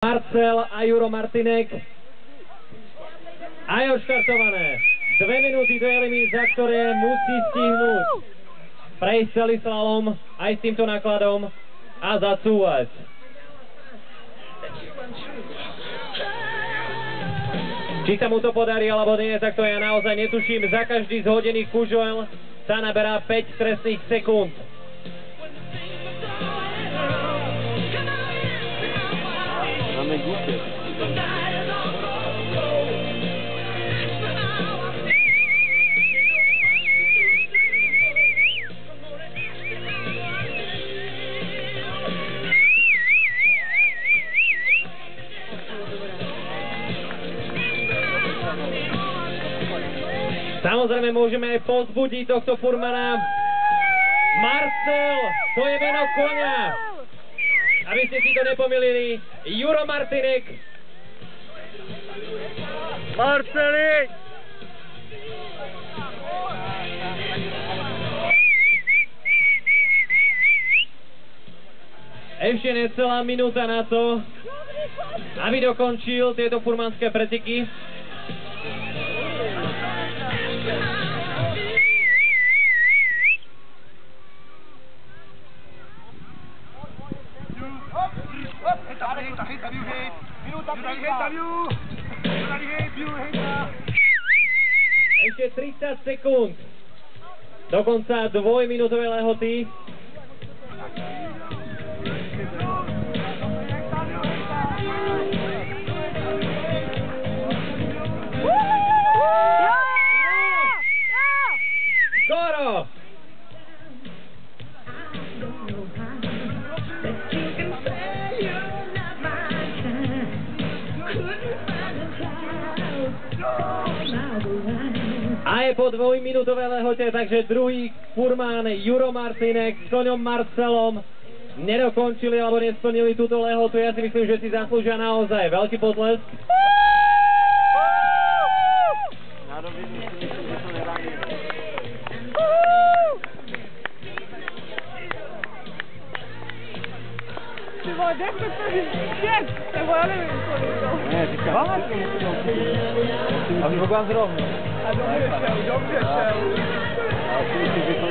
Marcel a Juro Martinek. A je odštartované. 2 minúty do elimy, za ktoré musí stihnúť prejsť celý slalom aj s týmto nákladom a zacúvať. Či sa mu to podarí alebo nie, tak to ja naozaj netuším. Za každý zhodený kužoľ sa naberá 5 trestných sekúnd. Máme gúste. Samozrejme môžeme aj povzbudiť tohto furmana. Marcel, to je meno koňa. Aby ste si to nepomýlili, Juro Martinek. Marcelik! Ešte necelá minúta na to, aby dokončil tieto furmanské preteky. Ešte 30 sekúnd do konca 2-minútovej lehoty. Skoro! A je po 2-minútovej lehote, takže druhý furmán Juro Martinek s koňom Marcelom nedokončili alebo nesplnili túto lehotu. Ja si myslím, že si zaslúžia naozaj veľký potlesk. Na rovinu si myslím, že to neráme. Ty vole, nechme to říct, nebo já nevím, co to. Ne, říkám. Vážně musím a vyhogbám zrovna. A dobře šel, dobře šel. A si myslím, že to